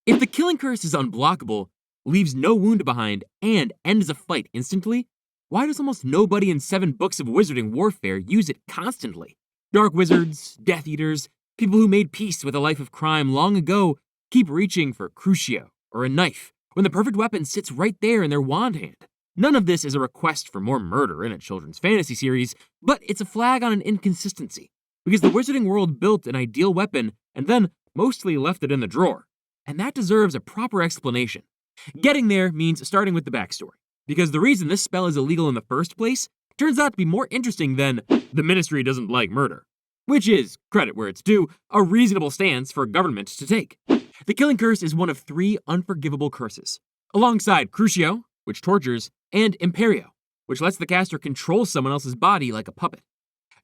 If the killing curse is unblockable, leaves no wound behind, and ends a fight instantly, why does almost nobody in 7 books of wizarding warfare use it constantly? Dark wizards, Death Eaters, people who made peace with a life of crime long ago keep reaching for Crucio or a knife when the perfect weapon sits right there in their wand hand. None of this is a request for more murder in a children's fantasy series, but it's a flag on an inconsistency, because the wizarding world built an ideal weapon and then mostly left it in the drawer, and that deserves a proper explanation. Getting there means starting with the backstory, because the reason this spell is illegal in the first place turns out to be more interesting than the ministry doesn't like murder, which is, credit where it's due, a reasonable stance for government to take. The killing curse is one of 3 unforgivable curses, alongside Crucio, which tortures, and Imperio, which lets the caster control someone else's body like a puppet.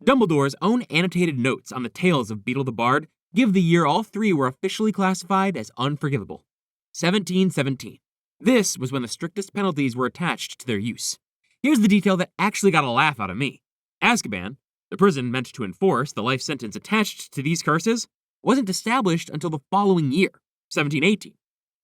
Dumbledore's own annotated notes on the tales of Beetle the Bard give the year all 3 were officially classified as unforgivable. 1717. This was when the strictest penalties were attached to their use. Here's the detail that actually got a laugh out of me. Azkaban, the prison meant to enforce the life sentence attached to these curses, wasn't established until the following year, 1718,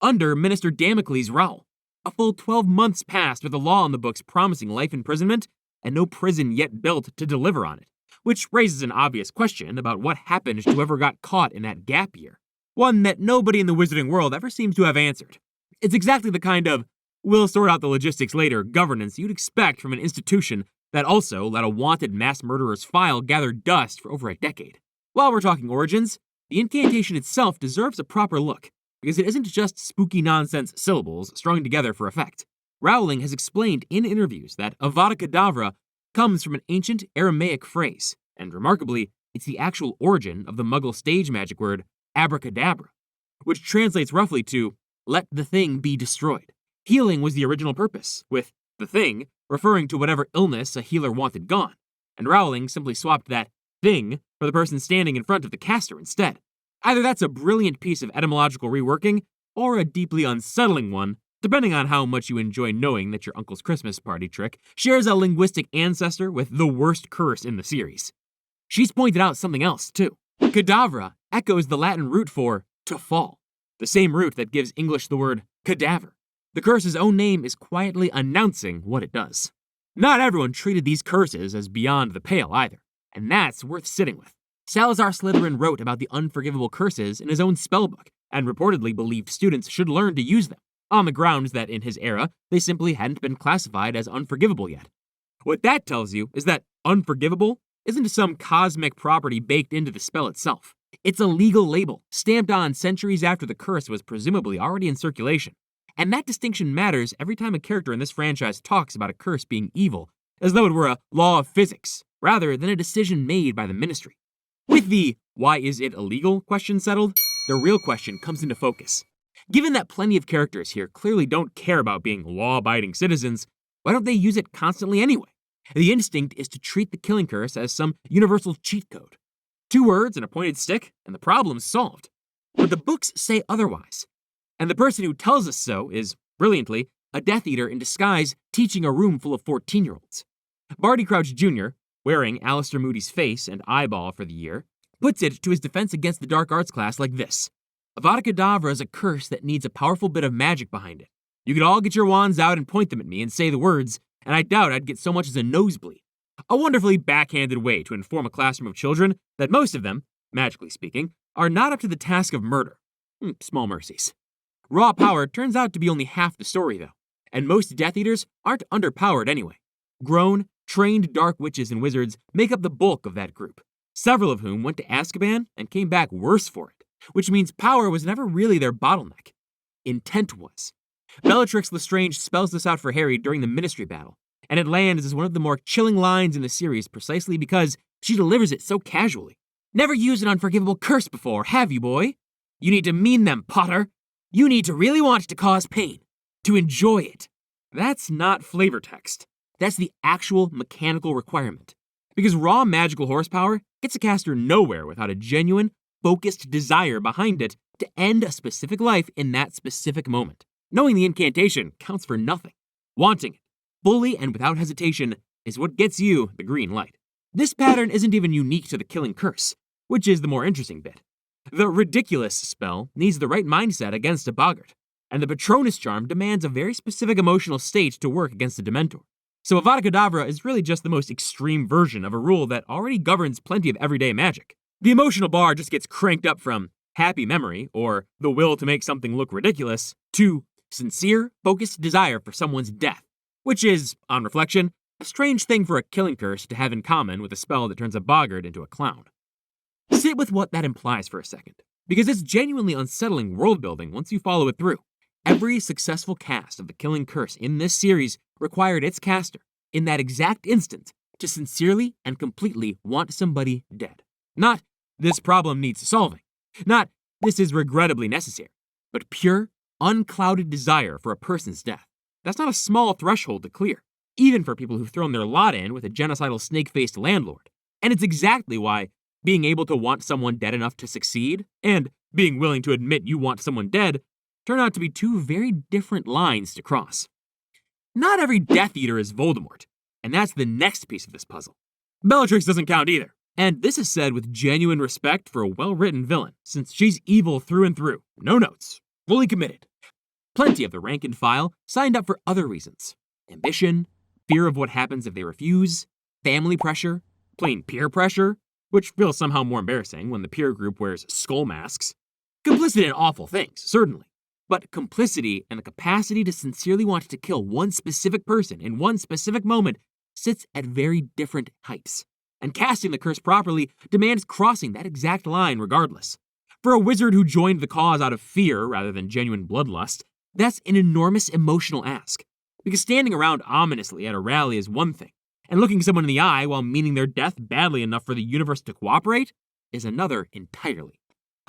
under Minister Damocles' Rowell. A full 12 months passed with a law in the books promising life imprisonment, and no prison yet built to deliver on it, which raises an obvious question about what happened to whoever got caught in that gap year, one that nobody in the wizarding world ever seems to have answered. It's exactly the kind of we'll sort out the logistics later governance you'd expect from an institution that also let a wanted mass murderer's file gather dust for over a decade. While we're talking origins, the incantation itself deserves a proper look, because it isn't just spooky nonsense syllables strung together for effect. Rowling has explained in interviews that Avada Kedavra comes from an ancient Aramaic phrase, and remarkably, it's the actual origin of the Muggle stage magic word abracadabra, which translates roughly to, let the thing be destroyed. Healing was the original purpose, with the thing referring to whatever illness a healer wanted gone, and Rowling simply swapped that thing for the person standing in front of the caster instead. Either that's a brilliant piece of etymological reworking, or a deeply unsettling one, depending on how much you enjoy knowing that your uncle's Christmas party trick shares a linguistic ancestor with the worst curse in the series. She's pointed out something else, too. Kedavra echoes the Latin root for to fall, the same root that gives English the word cadaver. The curse's own name is quietly announcing what it does. Not everyone treated these curses as beyond the pale either, and that's worth sitting with. Salazar Slytherin wrote about the unforgivable curses in his own spellbook, and reportedly believed students should learn to use them, on the grounds that in his era, they simply hadn't been classified as unforgivable yet. What that tells you is that unforgivable isn't some cosmic property baked into the spell itself. It's a legal label, stamped on centuries after the curse was presumably already in circulation. And that distinction matters every time a character in this franchise talks about a curse being evil, as though it were a law of physics, rather than a decision made by the ministry. With the why is it illegal question settled, the real question comes into focus. Given that plenty of characters here clearly don't care about being law-abiding citizens, why don't they use it constantly anyway? The instinct is to treat the killing curse as some universal cheat code. 2 words and a pointed stick, and the problem's solved. But the books say otherwise. And the person who tells us so is, brilliantly, a Death Eater in disguise teaching a room full of 14-year-olds. Barty Crouch Jr., wearing Alistair Moody's face and eyeball for the year, puts it to his defense against the dark arts class like this. Avada Kedavra is a curse that needs a powerful bit of magic behind it. You could all get your wands out and point them at me and say the words, and I doubt I'd get so much as a nosebleed. A wonderfully backhanded way to inform a classroom of children that most of them, magically speaking, are not up to the task of murder. Small mercies. Raw power turns out to be only half the story, though, and most Death Eaters aren't underpowered anyway. Grown, trained dark witches and wizards make up the bulk of that group, several of whom went to Azkaban and came back worse for it, which means power was never really their bottleneck. Intent was. Bellatrix Lestrange spells this out for Harry during the Ministry battle, and it lands as one of the more chilling lines in the series precisely because she delivers it so casually. Never used an unforgivable curse before, have you, boy? You need to mean them, Potter. You need to really want to cause pain, to enjoy it. That's not flavor text. That's the actual mechanical requirement. Because raw magical horsepower gets a caster nowhere without a genuine, focused desire behind it to end a specific life in that specific moment. Knowing the incantation counts for nothing. Wanting it, fully and without hesitation, is what gets you the green light. This pattern isn't even unique to the killing curse, which is the more interesting bit. The ridiculous spell needs the right mindset against a boggart, and the Patronus charm demands a very specific emotional state to work against a Dementor. So Avada Kedavra is really just the most extreme version of a rule that already governs plenty of everyday magic. The emotional bar just gets cranked up from happy memory, or the will to make something look ridiculous, to sincere, focused desire for someone's death, which is, on reflection, a strange thing for a killing curse to have in common with a spell that turns a boggart into a clown. Sit with what that implies for a second, because it's genuinely unsettling world-building once you follow it through. Every successful cast of the killing curse in this series required its caster, in that exact instant, to sincerely and completely want somebody dead. Not, this problem needs solving. Not, this is regrettably necessary. But pure, unclouded desire for a person's death. That's not a small threshold to clear, even for people who've thrown their lot in with a genocidal snake-faced landlord. And it's exactly why being able to want someone dead enough to succeed, and being willing to admit you want someone dead, turn out to be two very different lines to cross. Not every Death Eater is Voldemort, and that's the next piece of this puzzle. Bellatrix doesn't count either, and this is said with genuine respect for a well-written villain, since she's evil through and through, no notes, fully committed. Plenty of the rank and file signed up for other reasons. Ambition, fear of what happens if they refuse, family pressure, plain peer pressure, which feels somehow more embarrassing when the peer group wears skull masks. Complicit in awful things, certainly. But complicity and the capacity to sincerely want to kill one specific person in one specific moment sits at very different heights. And casting the curse properly demands crossing that exact line regardless. For a wizard who joined the cause out of fear rather than genuine bloodlust, that's an enormous emotional ask. Because standing around ominously at a rally is one thing, and looking someone in the eye while meaning their death badly enough for the universe to cooperate is another entirely.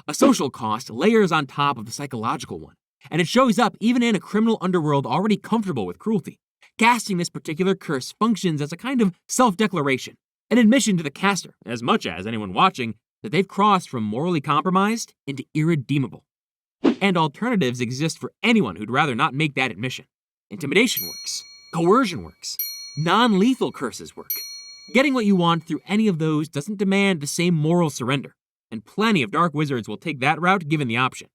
A social cost layers on top of the psychological one, and it shows up even in a criminal underworld already comfortable with cruelty. Casting this particular curse functions as a kind of self-declaration, an admission to the caster, as much as anyone watching, that they've crossed from morally compromised into irredeemable. And alternatives exist for anyone who'd rather not make that admission. Intimidation works. Coercion works. Non-lethal curses work. Getting what you want through any of those doesn't demand the same moral surrender, and plenty of dark wizards will take that route given the option.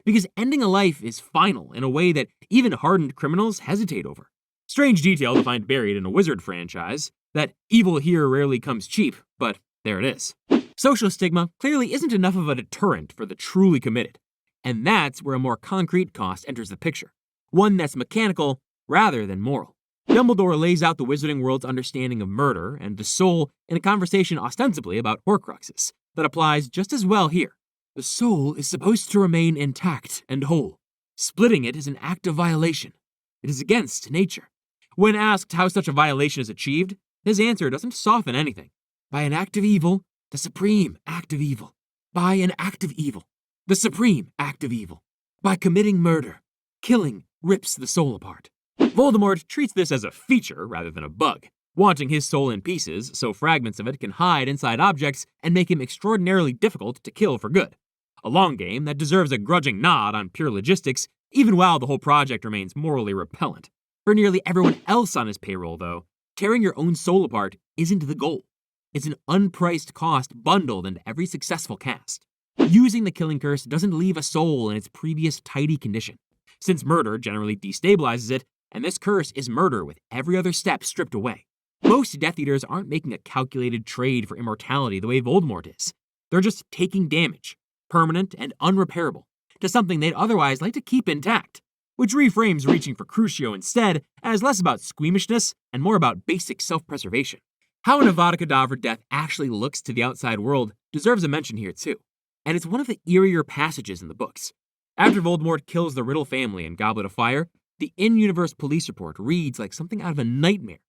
Because ending a life is final in a way that even hardened criminals hesitate over. Strange detail to find buried in a wizard franchise, that evil here rarely comes cheap, but there it is. Social stigma clearly isn't enough of a deterrent for the truly committed, and that's where a more concrete cost enters the picture, one that's mechanical rather than moral. Dumbledore lays out the wizarding world's understanding of murder and the soul in a conversation ostensibly about Horcruxes that applies just as well here. The soul is supposed to remain intact and whole. Splitting it is an act of violation. It is against nature. When asked how such a violation is achieved, his answer doesn't soften anything. By an act of evil, the supreme act of evil. By an act of evil, the supreme act of evil. By committing murder, killing rips the soul apart. Voldemort treats this as a feature rather than a bug, wanting his soul in pieces so fragments of it can hide inside objects and make him extraordinarily difficult to kill for good. A long game that deserves a grudging nod on pure logistics, even while the whole project remains morally repellent. For nearly everyone else on his payroll, though, tearing your own soul apart isn't the goal. It's an unpriced cost bundled into every successful cast. Using the killing curse doesn't leave a soul in its previous tidy condition, since murder generally destabilizes it, and this curse is murder with every other step stripped away. Most Death Eaters aren't making a calculated trade for immortality the way Voldemort is. They're just taking damage, permanent and unrepairable, to something they'd otherwise like to keep intact, which reframes reaching for Crucio instead as less about squeamishness and more about basic self-preservation. How an Avada Kedavra death actually looks to the outside world deserves a mention here too, and it's one of the eerier passages in the books. After Voldemort kills the Riddle family in Goblet of Fire, the in-universe police report reads like something out of a nightmare,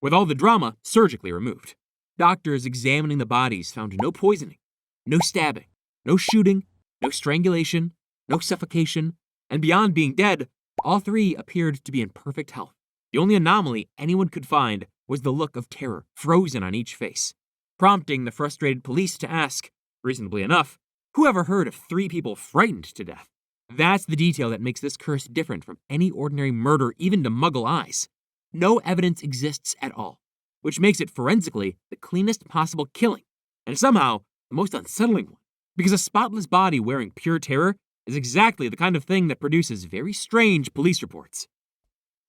with all the drama surgically removed. Doctors examining the bodies found no poisoning, no stabbing, no shooting, no strangulation, no suffocation, and beyond being dead, all three appeared to be in perfect health. The only anomaly anyone could find was the look of terror frozen on each face, prompting the frustrated police to ask, reasonably enough, who ever heard of 3 people frightened to death? That's the detail that makes this curse different from any ordinary murder, even to Muggle eyes. No evidence exists at all, which makes it forensically the cleanest possible killing, and somehow the most unsettling one. Because a spotless body wearing pure terror is exactly the kind of thing that produces very strange police reports.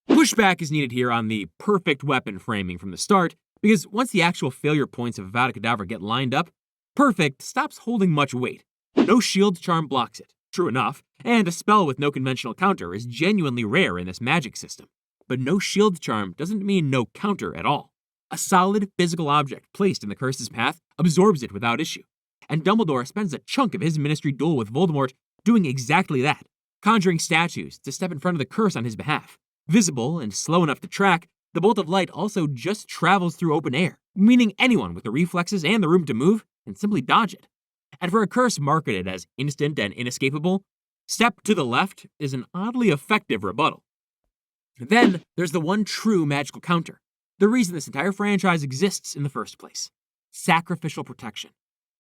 Pushback is needed here on the perfect weapon framing from the start, because once the actual failure points of Avada Kedavra get lined up, perfect stops holding much weight. No shield charm blocks it, true enough, and a spell with no conventional counter is genuinely rare in this magic system. But no shield charm doesn't mean no counter at all. A solid physical object placed in the curse's path absorbs it without issue. And Dumbledore spends a chunk of his ministry duel with Voldemort doing exactly that, conjuring statues to step in front of the curse on his behalf. Visible and slow enough to track, the bolt of light also just travels through open air, meaning anyone with the reflexes and the room to move can simply dodge it. And for a curse marketed as instant and inescapable, step to the left is an oddly effective rebuttal. Then there's the one true magical counter, the reason this entire franchise exists in the first place. Sacrificial protection.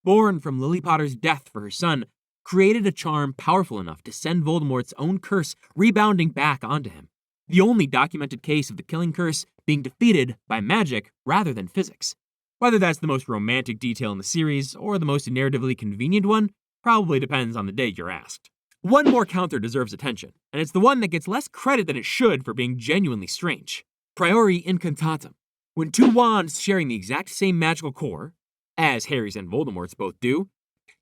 Born from Lily Potter's death for her son, created a charm powerful enough to send Voldemort's own curse rebounding back onto him. The only documented case of the killing curse being defeated by magic rather than physics. Whether that's the most romantic detail in the series or the most narratively convenient one probably depends on the day you're asked. One more counter deserves attention, and it's the one that gets less credit than it should for being genuinely strange. Priori Incantatem. When two wands sharing the exact same magical core, as Harry's and Voldemort's both do,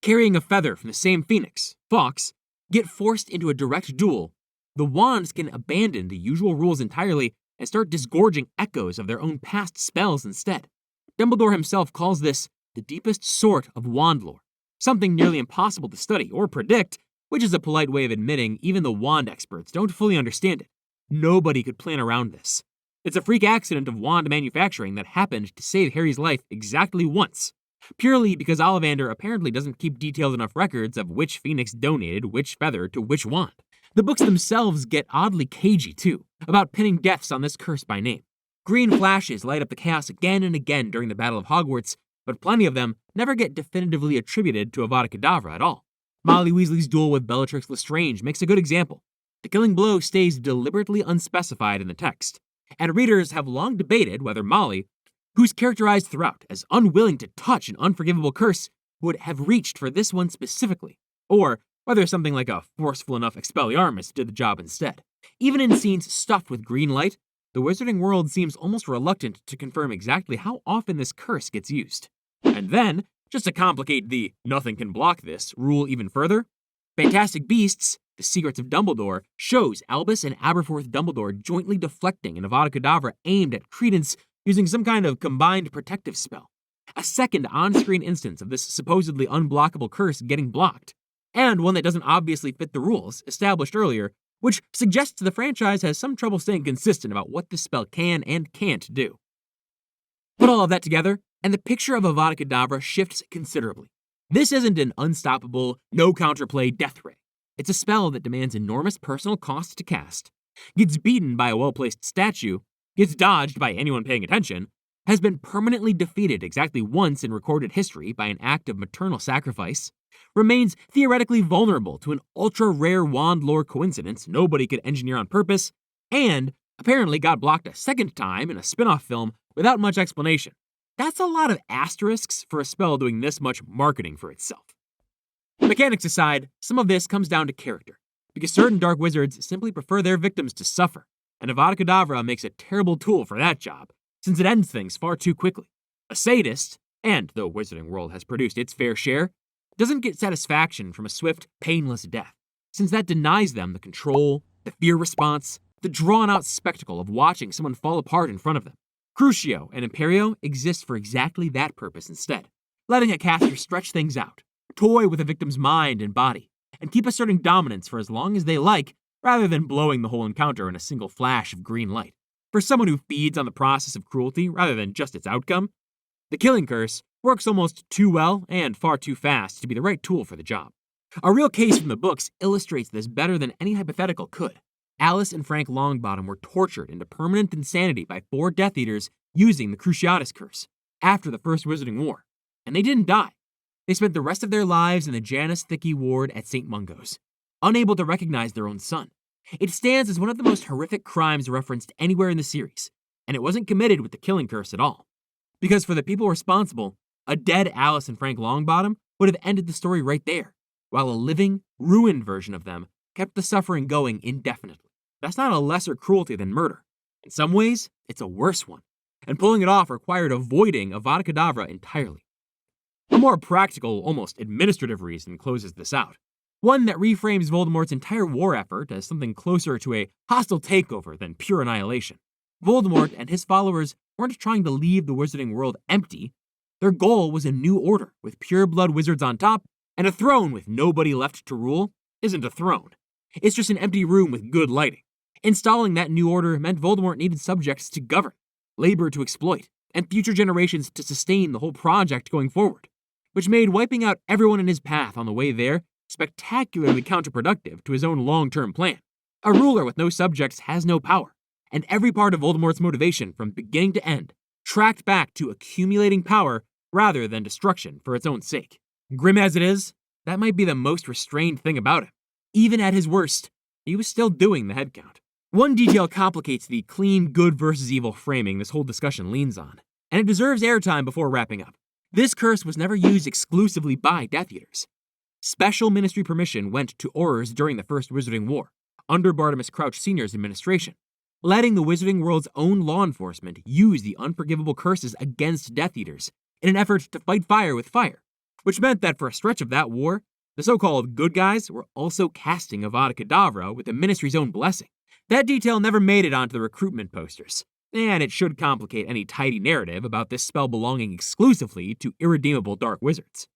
carrying a feather from the same phoenix, Fawkes, get forced into a direct duel, the wands can abandon the usual rules entirely and start disgorging echoes of their own past spells instead. Dumbledore himself calls this the deepest sort of wand lore, something nearly impossible to study or predict, which is a polite way of admitting even the wand experts don't fully understand it. Nobody could plan around this. It's a freak accident of wand manufacturing that happened to save Harry's life exactly once, purely because Ollivander apparently doesn't keep detailed enough records of which phoenix donated which feather to which wand. The books themselves get oddly cagey, too, about pinning deaths on this curse by name. Green flashes light up the chaos again and again during the Battle of Hogwarts, but plenty of them never get definitively attributed to Avada Kedavra at all. Molly Weasley's duel with Bellatrix Lestrange makes a good example. The killing blow stays deliberately unspecified in the text, and readers have long debated whether Molly, who's characterized throughout as unwilling to touch an unforgivable curse, would have reached for this one specifically, or whether something like a forceful enough Expelliarmus did the job instead. Even in scenes stuffed with green light, the wizarding world seems almost reluctant to confirm exactly how often this curse gets used. And then, just to complicate the nothing can block this rule even further, Fantastic Beasts, The Secrets of Dumbledore, shows Albus and Aberforth Dumbledore jointly deflecting an Avada Kedavra aimed at Credence using some kind of combined protective spell. A second on-screen instance of this supposedly unblockable curse getting blocked, and one that doesn't obviously fit the rules established earlier, which suggests the franchise has some trouble staying consistent about what this spell can and can't do. Put all of that together, and the picture of Avada Kedavra shifts considerably. This isn't an unstoppable, no counterplay death ray. It's a spell that demands enormous personal cost to cast, gets beaten by a well-placed statue, gets dodged by anyone paying attention, has been permanently defeated exactly once in recorded history by an act of maternal sacrifice, remains theoretically vulnerable to an ultra-rare wand lore coincidence nobody could engineer on purpose, and apparently got blocked a second time in a spin-off film without much explanation. That's a lot of asterisks for a spell doing this much marketing for itself. Mechanics aside, some of this comes down to character, because certain dark wizards simply prefer their victims to suffer, and Avada Kedavra makes a terrible tool for that job, since it ends things far too quickly. A sadist, and though Wizarding World has produced its fair share, doesn't get satisfaction from a swift, painless death, since that denies them the control, the fear response, the drawn-out spectacle of watching someone fall apart in front of them. Crucio and Imperio exist for exactly that purpose instead, letting a caster stretch things out, toy with a victim's mind and body, and keep asserting dominance for as long as they like, rather than blowing the whole encounter in a single flash of green light. For someone who feeds on the process of cruelty rather than just its outcome, the killing curse works almost too well and far too fast to be the right tool for the job. A real case from the books illustrates this better than any hypothetical could. Alice and Frank Longbottom were tortured into permanent insanity by 4 Death Eaters using the Cruciatus Curse after the First Wizarding War, and they didn't die. They spent the rest of their lives in the Janus Thickey ward at St. Mungo's, unable to recognize their own son. It stands as one of the most horrific crimes referenced anywhere in the series, and it wasn't committed with the killing curse at all. Because for the people responsible, a dead Alice and Frank Longbottom would have ended the story right there, while a living, ruined version of them kept the suffering going indefinitely. That's not a lesser cruelty than murder. In some ways, it's a worse one, and pulling it off required avoiding Avada Kedavra entirely. A more practical, almost administrative reason closes this out. One that reframes Voldemort's entire war effort as something closer to a hostile takeover than pure annihilation. Voldemort and his followers weren't trying to leave the wizarding world empty. Their goal was a new order with pure-blood wizards on top, and a throne with nobody left to rule isn't a throne. It's just an empty room with good lighting. Installing that new order meant Voldemort needed subjects to govern, labor to exploit, and future generations to sustain the whole project going forward, which made wiping out everyone in his path on the way there spectacularly counterproductive to his own long-term plan. A ruler with no subjects has no power, and every part of Voldemort's motivation from beginning to end tracked back to accumulating power rather than destruction for its own sake. Grim as it is, that might be the most restrained thing about him. Even at his worst, he was still doing the head count. One detail complicates the clean good versus evil framing this whole discussion leans on, and it deserves airtime before wrapping up. This curse was never used exclusively by Death Eaters. Special ministry permission went to Aurors during the First Wizarding War, under Bartimus Crouch Sr.'s administration, letting the wizarding world's own law enforcement use the unforgivable curses against Death Eaters in an effort to fight fire with fire, which meant that for a stretch of that war, the so-called good guys were also casting Avada Kedavra with the ministry's own blessing. That detail never made it onto the recruitment posters, and it should complicate any tidy narrative about this spell belonging exclusively to irredeemable dark wizards.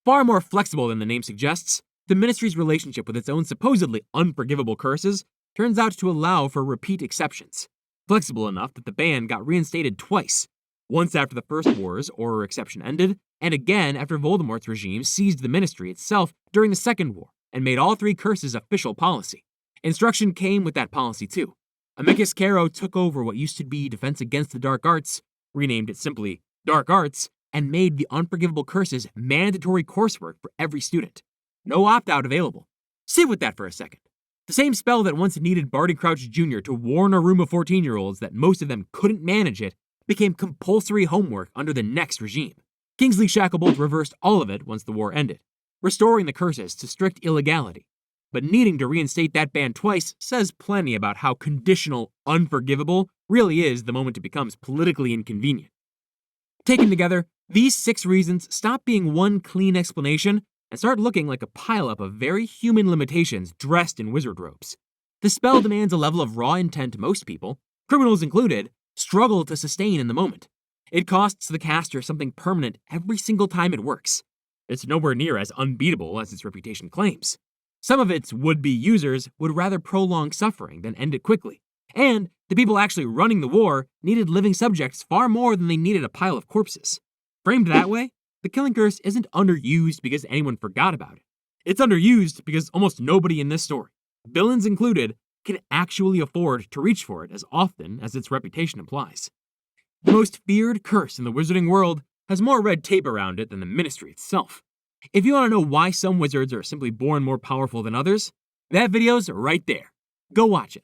Far more flexible than the name suggests, the ministry's relationship with its own supposedly unforgivable curses turns out to allow for repeat exceptions. Flexible enough that the ban got reinstated twice, once after the First War's Auror exception ended, and again after Voldemort's regime seized the ministry itself during the Second War and made all three curses official policy. Instruction came with that policy too. Amicus Carrow took over what used to be Defense Against the Dark Arts, renamed it simply Dark Arts, and made the Unforgivable Curses mandatory coursework for every student. No opt-out available. Sit with that for a second. The same spell that once needed Barty Crouch Jr. to warn a room of 14-year-olds that most of them couldn't manage it became compulsory homework under the next regime. Kingsley Shacklebolt reversed all of it once the war ended, restoring the curses to strict illegality. But needing to reinstate that ban twice says plenty about how conditional unforgivable really is the moment it becomes politically inconvenient. Taken together, these 6 reasons stop being one clean explanation and start looking like a pileup of very human limitations dressed in wizard robes. The spell demands a level of raw intent most people, criminals included, struggle to sustain in the moment. It costs the caster something permanent every single time it works. It's nowhere near as unbeatable as its reputation claims. Some of its would-be users would rather prolong suffering than end it quickly. And the people actually running the war needed living subjects far more than they needed a pile of corpses. Framed that way, the Killing Curse isn't underused because anyone forgot about it. It's underused because almost nobody in this story, villains included, can actually afford to reach for it as often as its reputation implies. The most feared curse in the wizarding world has more red tape around it than the ministry itself. If you want to know why some wizards are simply born more powerful than others, that video's right there. Go watch it.